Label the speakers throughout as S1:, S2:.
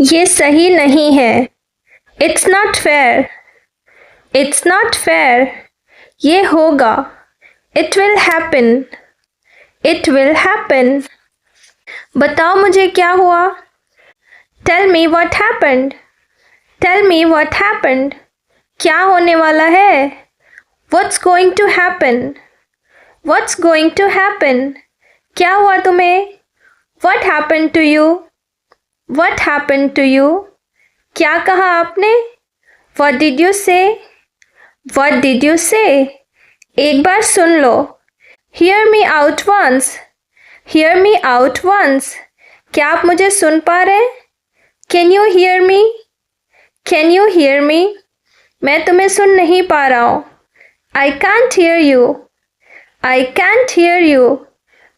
S1: ये सही नहीं है। It's not fair. It's not fair. ये होगा। It will happen. It will happen. बताओ मुझे क्या हुआ। Tell me what happened. Tell me what happened. क्या होने वाला है। What's going to happen. What's going to happen. क्या हुआ तुम्हें। What happen to you. What happen to you. क्या कहा आपने। What did you say. What did you say. एक बार सुन लो। Hear me out once. Here me out once. क्या आप मुझे सुन पा रहे हैं। Can you hear me. Can you hear me. मैं तुम्हें सुन नहीं पा रहा हूँ। I can't hear you. I can't hear you.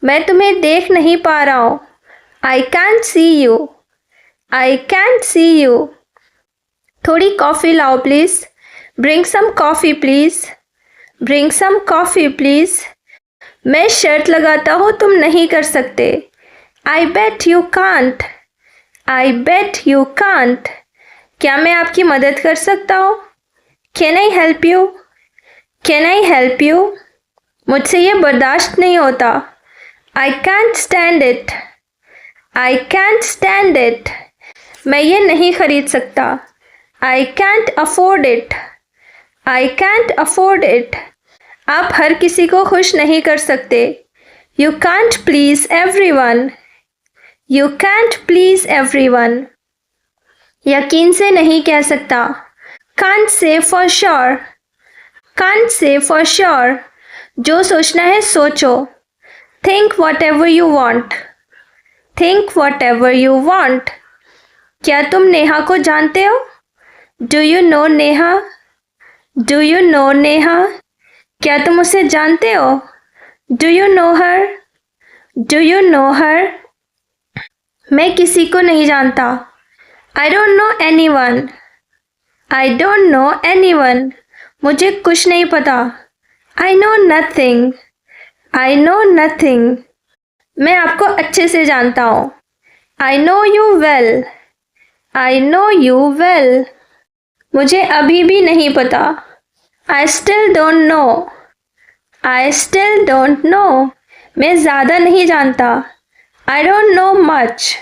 S1: मैं तुम्हें देख नहीं पा रहा हूँ। I can't see you. I can't see you. थोड़ी कॉफ़ी लाओ please. Bring some coffee please. Bring some coffee please. मैं शर्त लगाता हूँ तुम नहीं कर सकते। I bet you can't. I bet you can't. क्या मैं आपकी मदद कर सकता हूँ। Can I help you. Can I help you. मुझसे ये बर्दाश्त नहीं होता। I can't stand it. I can't stand it. मैं ये नहीं खरीद सकता। I can't afford it. I can't afford it. आप हर किसी को खुश नहीं कर सकते। You can't please everyone. You can't please everyone. यकीन से नहीं कह सकता। Can't say for sure. Can't say for sure. जो सोचना है सोचो। Think whatever you want. Think whatever you want. क्या तुम नेहा को जानते हो। Do you know Neha. Do you know Neha. क्या तुम उसे जानते हो। Do you know her. Do you know her. मैं किसी को नहीं जानता। I don't know anyone. I don't know anyone. मुझे कुछ नहीं पता। आई know nothing. I know nothing. मैं आपको अच्छे से जानता हूँ। I know you well. I know you well. मुझे अभी भी नहीं पता। I still don't know. I still don't know. मैं ज़्यादा नहीं जानता। I don't know much.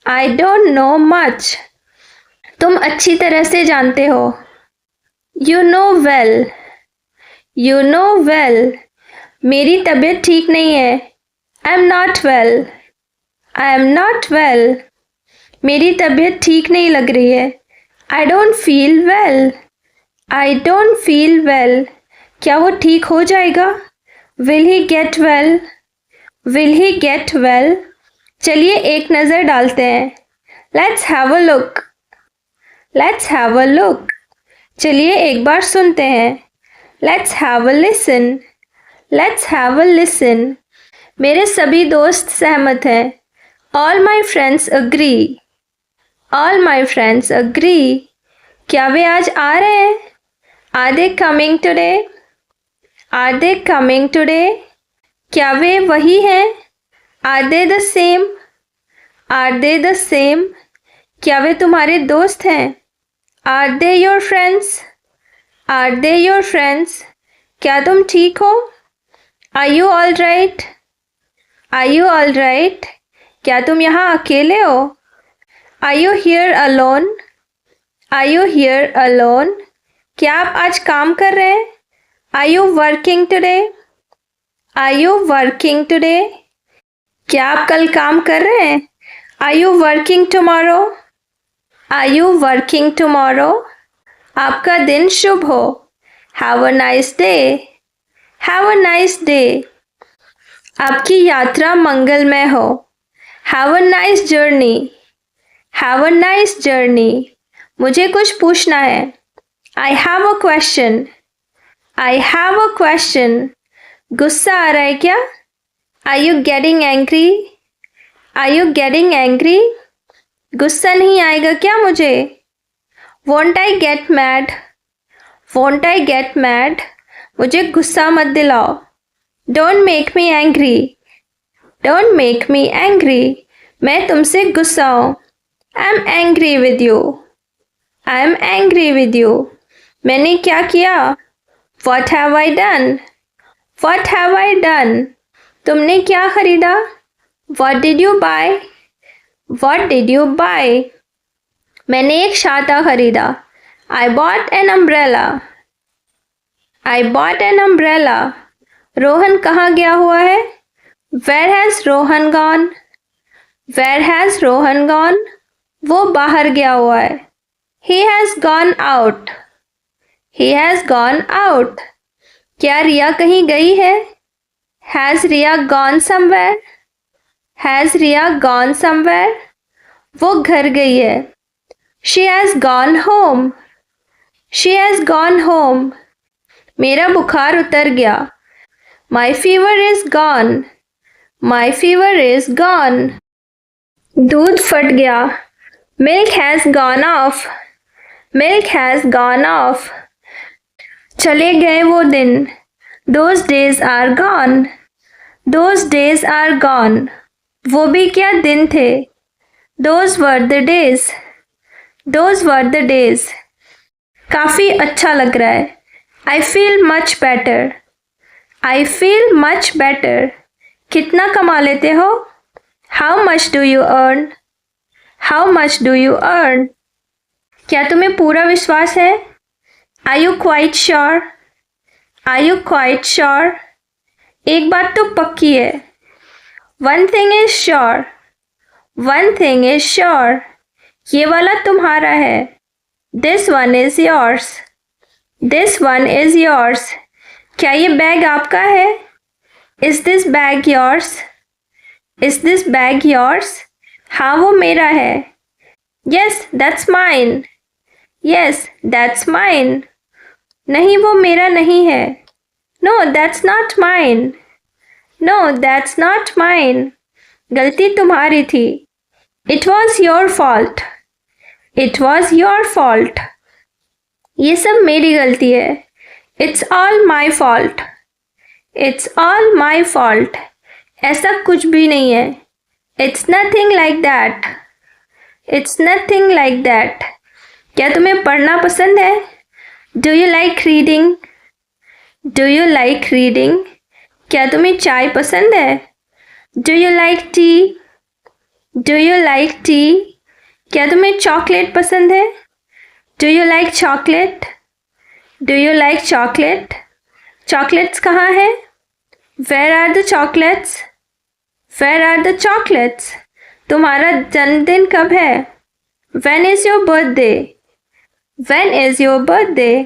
S1: I don't know much. तुम अच्छी तरह से जानते हो। You know well. You know well. मेरी तबीयत ठीक नहीं है। I am not well. I am not well. मेरी तबीयत ठीक नहीं लग रही है। I don't feel well. I don't feel well. क्या वो ठीक हो जाएगा। Will he get well. Will he get well. चलिए एक नज़र डालते हैं। Let's have a look. Let's have a look. चलिए एक बार सुनते हैं। Let's have a listen. Let's have a listen. मेरे सभी दोस्त सहमत हैं। All my friends agree. All my friends agree. क्या वे आज आ रहे हैं। Are they coming today. Are they coming today. क्या वे वही हैं। Are they the same. Are they the same. क्या वे तुम्हारे दोस्त हैं। Are they your friends. Are they your friends. क्या तुम ठीक हो। Are you all right. Are you all right. क्या तुम यहाँ अकेले हो। Are you here alone. Are you here alone. क्या आप आज काम कर रहे हैं। Are you working today. Are you working today. क्या आप कल काम कर रहे हैं। Are you working tomorrow. Are you working tomorrow. आपका दिन शुभ हो। Have a nice day. Have a nice day. आपकी यात्रा मंगलमय हो। Have a nice journey. Have a nice journey. मुझे कुछ पूछना है। I have a question. I have a question. गुस्सा आ रहा है क्या। Are you getting angry. Are you getting angry. गुस्सा नहीं आएगा क्या मुझे। Won't I get mad. Won't I get mad. मुझे गुस्सा मत दिलाओ। Don't make me angry. Don't make me angry. मैं तुमसे गुस्सा हूँ। I am angry with you. I am angry with you. मैंने क्या किया? What have I done? What have I done? तुमने क्या खरीदा? What did you buy? What did you buy? मैंने एक छाता खरीदा। I bought an umbrella. I bought an umbrella. Rohan कहाँ गया हुआ है? Where has Rohan gone? Where has Rohan gone? वो बाहर गया हुआ है। He has gone out. He has gone out. क्या रिया कहीं गई है? Has Riya gone somewhere? Has Riya gone somewhere? वो घर गई है। She has gone home. She has gone home. मेरा बुखार उतर गया। My fever is gone. My fever is gone. दूध फट गया। Milk has gone off. Milk has gone off. चले गए वो दिन। Those days are gone. Those days are gone. वो भी क्या दिन थे? Those were the days. Those were the days. काफ़ी अच्छा लग रहा है। I feel much better. I feel much better. कितना कमा लेते हो? How much do you earn? How much do you earn? क्या तुम्हें पूरा विश्वास है? Are you quite sure? Are you quite sure? एक बात तो पक्की है। One thing is sure. One thing is sure. ये वाला तुम्हारा है। This one is yours. This one is yours. क्या ये बैग आपका है? Is this bag yours? Is this bag yours? हाँ वो मेरा है। Yes that's mine. Yes that's mine. नहीं वो मेरा नहीं है। No that's not mine. No that's not mine. गलती तुम्हारी थी। It was your fault. It was your fault. ये सब मेरी गलती है। It's all my fault. It's all my fault. ऐसा कुछ भी नहीं है। It's nothing like that. It's nothing like that. क्या तुम्हें पढ़ना पसंद है? Do you like reading? Do you like reading? क्या तुम्हें चाय पसंद है? Do you like T? Do you like T? क्या तुम्हें चॉकलेट पसंद है? Do you like chocolate? Do you like chocolate? Chocolates कहाँ है? Where are the chocolates? Where are the chocolates? तुम्हारा जन्मदिन कब है? When is your birthday? When is your birthday?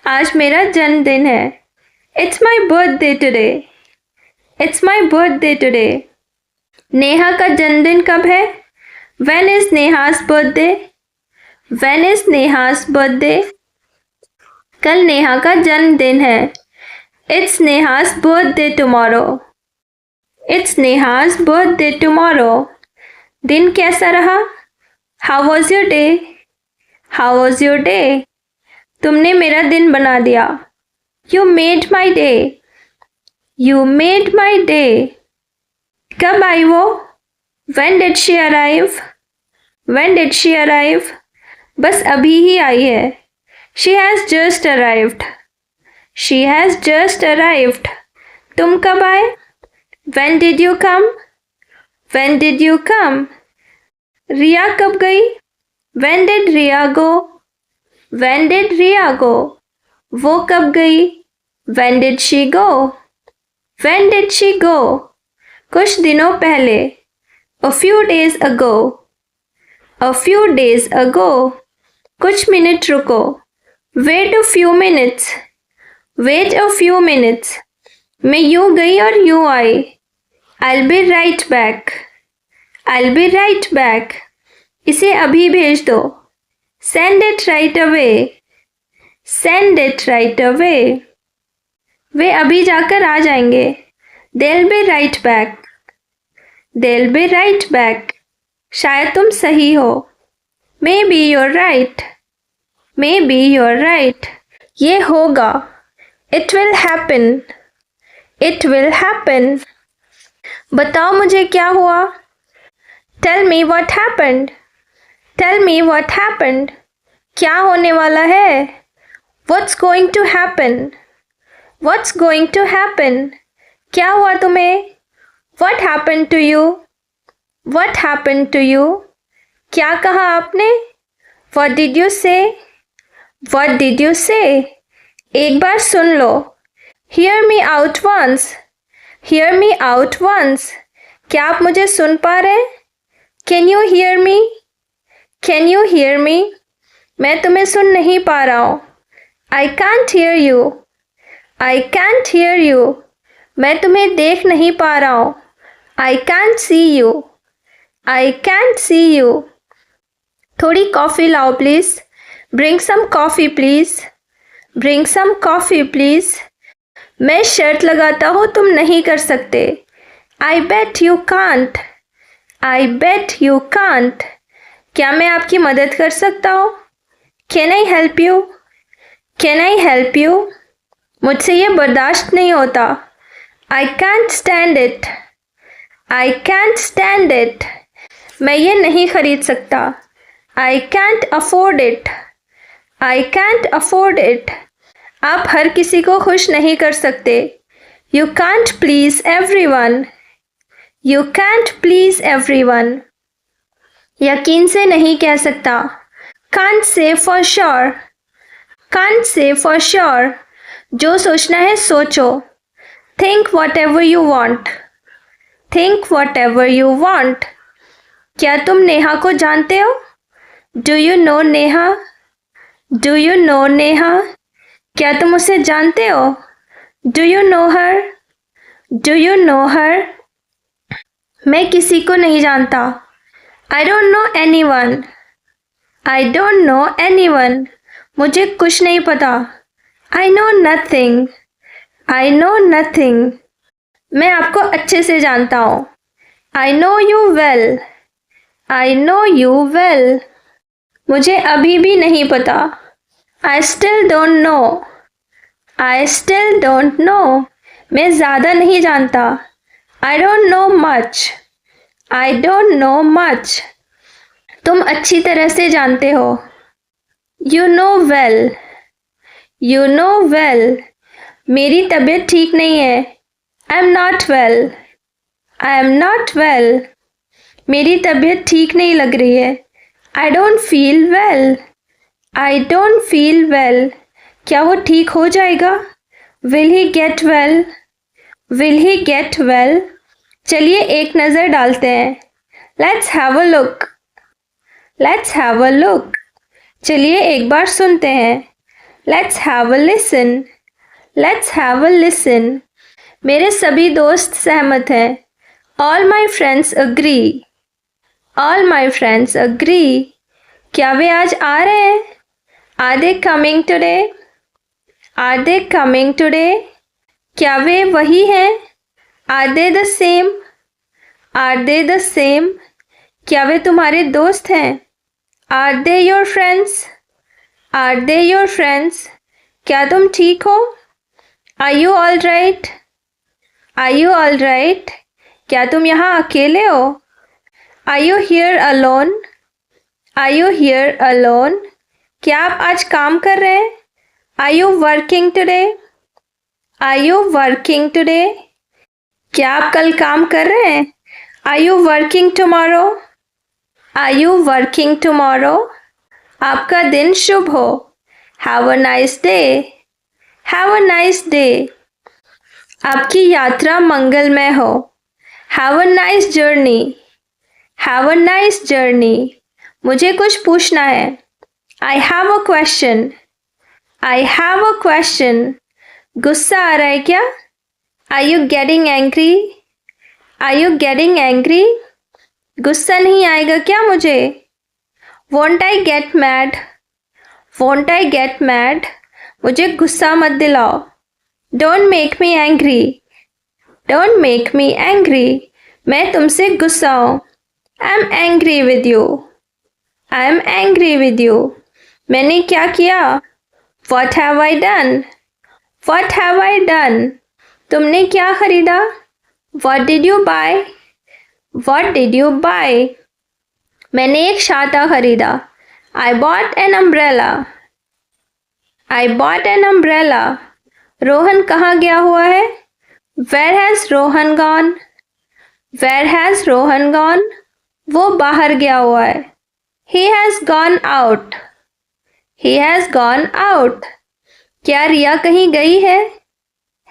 S1: आज मेरा जन्मदिन है। It's my birthday today. It's my birthday today. Neha का जन्मदिन कब है? When is Neha's birthday? When is Neha's birthday? कल नेहा का जन्मदिन है। It's Neha's birthday tomorrow. It's Neha's birthday tomorrow. दिन कैसा रहा? How was your day? How was your day? तुमने मेरा दिन बना दिया। You made my day. You made my day. कब आई वो? When did she arrive? When did she arrive? बस अभी ही आई है। She has just arrived. She has just arrived. तुम कब आए? When did you come? When did you come? रिया कब गई? When did Riya go? When did Riya go? वो कब गई? When did she go? When did she go? कुछ दिनों पहले। A few days ago. A few days ago. कुछ minute रुको। Wait a few minutes. Wait a few minutes. मैं यूं गई और यूं आई। I'll be right back. I'll be right back. इसे अभी भेज दो। Send it right away. Send it right away. वे अभी जाकर आ जाएंगे। They'll be right back. They'll be right back. शायद तुम सही हो। Maybe you're right. Maybe you're right. ये होगा। It will happen. It will happen. बताओ मुझे क्या हुआ? Tell me what happened. Tell me what happened. क्या होने वाला है? What's going to happen? What's going to happen? क्या हुआ तुम्हें? What happened to you? What happened to you? क्या कहा आपने? What did you say? What did you say? एक बार सुन लो. Hear me out once. Hear me out once. क्या आप मुझे सुन पा रहे हैं? Can you hear me? Can you hear me? मैं तुम्हें सुन नहीं पा रहा हूँ. I can't hear you. I can't hear you. मैं तुम्हें देख नहीं पा रहा हूँ. I can't see you. I can't see you. थोड़ी कॉफ़ी लाओ please. Bring some coffee please. Bring some coffee please. मैं शर्त लगाता हूँ तुम नहीं कर सकते. I bet you can't. I bet you can't. क्या मैं आपकी मदद कर सकता हूँ? Can I help you? Can I help you? मुझसे ये बर्दाश्त नहीं होता. I can't stand it. I can't stand it. मैं ये नहीं खरीद सकता. I can't afford it. I can't afford it. आप हर किसी को खुश नहीं कर सकते. You can't please everyone. You can't please everyone. यकीन से नहीं कह सकता. Can't say for sure. Can't say for sure. जो सोचना है सोचो. Think whatever you want. Think whatever you want. क्या तुम नेहा को जानते हो? Do you know Neha? Do you know Neha? क्या तुम उसे जानते हो? Do you know her? Do you know her? मैं किसी को नहीं जानता. I don't know anyone. I don't know anyone. मुझे कुछ नहीं पता. I know nothing. I know nothing. मैं आपको अच्छे से जानता हूँ. I know you well. I know you well. मुझे अभी भी नहीं पता. I still don't know. I still don't know. मैं ज़्यादा नहीं जानता. I don't know much. I don't know much. तुम अच्छी तरह से जानते हो. You know well. You know well. मेरी तबीयत ठीक नहीं है. I'm not well. I am not well. मेरी तबीयत ठीक नहीं लग रही है. I don't feel well. I don't feel well. क्या वो ठीक हो जाएगा? Will he get well? Will he get well? चलिए एक नज़र डालते हैं. Let's have a look. Let's have a look. चलिए एक बार सुनते हैं. Let's have a listen. Let's have a listen. मेरे सभी दोस्त सहमत हैं. All my friends agree. All my friends agree. क्या वे आज आ रहे हैं? Are they coming today? Are they coming today? क्या वे वही हैं? Are they the same? Are they the same? क्या वे तुम्हारे दोस्त हैं? Are they your friends? Are they your friends? क्या तुम ठीक हो? Are you all right? Are you all right? क्या तुम यहाँ अकेले हो? Are you here alone? Are you here alone? क्या आप आज काम कर रहे हैं? Are you working today? Are you working today? क्या आप कल काम कर रहे हैं? Are you working tomorrow? Are you working tomorrow? आपका दिन शुभ हो. Have a nice day. Have a nice day. आपकी यात्रा मंगलमय हो. Have a nice journey. Have a nice journey. मुझे कुछ पूछना है. I have a question. I have a question. गुस्सा आ रहा है क्या? Are you getting angry? Are you getting angry? गुस्सा नहीं आएगा क्या मुझे? Won't I get mad? Won't I get mad? मुझे गुस्सा मत दिलाओ. Don't make me angry. Don't make me angry. मैं तुमसे गुस्सा हूँ. I'm angry with you. I'm angry with you. मैंने क्या किया? What have I done? What have I done? तुमने क्या खरीदा? What did you buy? What did you buy? मैंने एक छाता खरीदा। I bought an umbrella. I bought an umbrella. Rohan कहाँ गया हुआ है? Where has Rohan gone? Where has Rohan gone? वो बाहर गया हुआ है। He has gone out. He has gone out. क्या रिया कहीं गई है?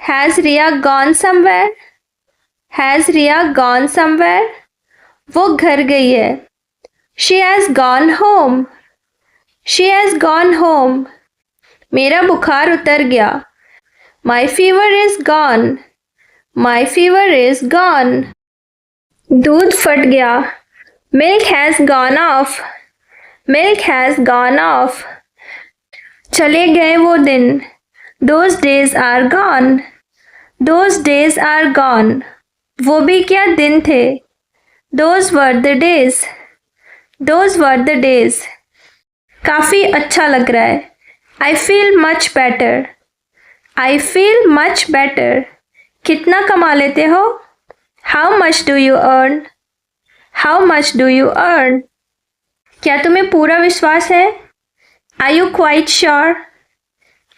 S1: Has Riya gone somewhere? Has Riya gone somewhere? वो घर गई है। She has gone home. She has gone home. मेरा बुखार उतर गया। My fever is gone. My fever is gone. दूध फट गया। Milk has gone off. Milk has gone off. चले गए वो दिन। Those days are gone. Those days are gone. वो भी क्या दिन थे। Those were the days. Those were the days. काफ़ी अच्छा लग रहा है। I feel much better. I feel much better. कितना कमा लेते हो? How much do you earn? How much do you earn? क्या तुम्हें पूरा विश्वास है? Are you quite sure?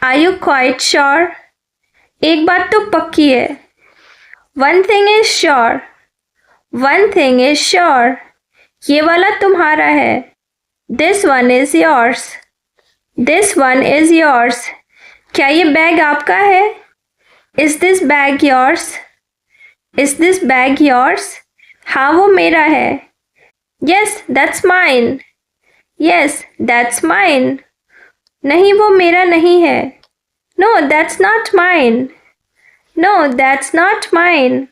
S1: Are you quite sure? एक बात तो पक्की है। One thing is sure. One thing is sure. ये वाला तुम्हारा है। This one is yours. This one is yours. क्या ये बैग आपका है? Is this bag yours? Is this bag yours? हाँ वो मेरा है। Yes, that's mine. Yes, that's mine. नहीं वो मेरा नहीं है। No, that's not mine. No, that's not mine.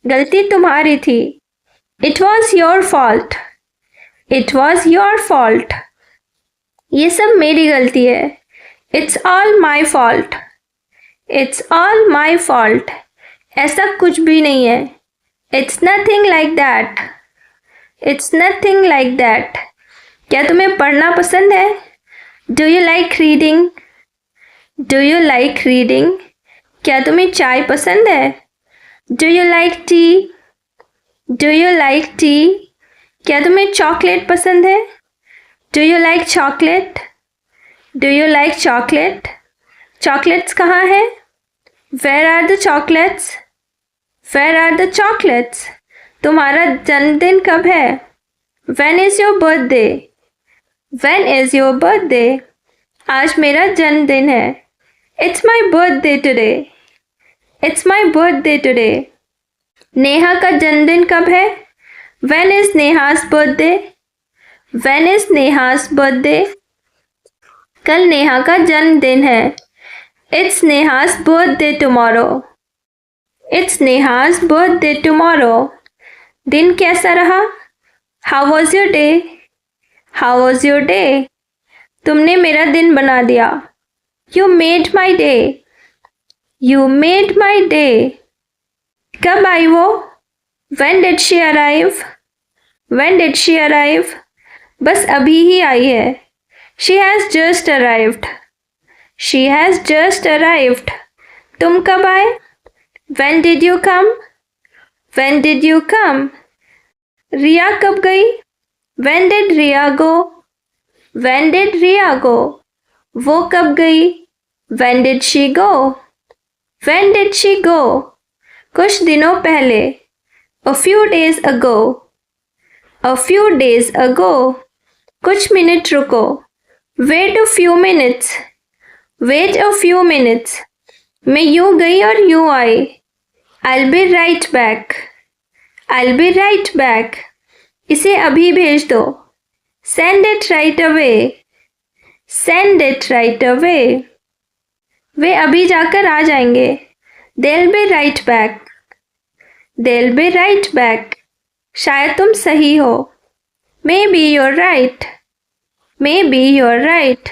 S1: गलती तुम्हारी थी। It was your fault. It was your fault. ये सब मेरी गलती है। It's all my fault. It's all my fault. ऐसा कुछ भी नहीं है। It's nothing like that. It's nothing like that. क्या तुम्हें पढ़ना पसंद है? Do you like reading? Do you like reading? क्या तुम्हें चाय पसंद है? Do you like tea? Do you like tea? क्या तुम्हें चॉकलेट पसंद है? Do you like chocolate? Do you like chocolate? Chocolates कहाँ है? Where are the chocolates? Where are the chocolates? तुम्हारा जन्मदिन कब है? When is your birthday? When is your birthday? आज मेरा जन्मदिन है। It's my birthday today. It's my birthday today. Neha का जन्मदिन कब है? When is Neha's birthday? When is Neha's birthday? कल नेहा का जन्मदिन है। It's Neha's birthday tomorrow. It's Neha's birthday tomorrow. दिन कैसा रहा? How was your day? How was your day? तुमने मेरा दिन बना दिया। You made my day. You made my day. कब आई वो? When did she arrive? When did she arrive? बस अभी ही आई है। She has just arrived. She has just arrived. तुम कब आए? When did you come? When did you come? रिया कब गई? When did Riya go? When did Riya go? वो कब गई? When did she go? When did she go? कुछ दिनों पहले। A few days ago. A few days ago. कुछ minute रुको। Wait a few minutes. Wait a few minutes. मैं यूं गई और यूं आई। I'll be right back. I'll be right back. इसे अभी भेज दो। Send it right away. Send it right away. वे अभी जाकर आ जाएंगे। They'll be right back. They'll be right back. शायद तुम सही हो। Maybe you're right. Maybe you're right.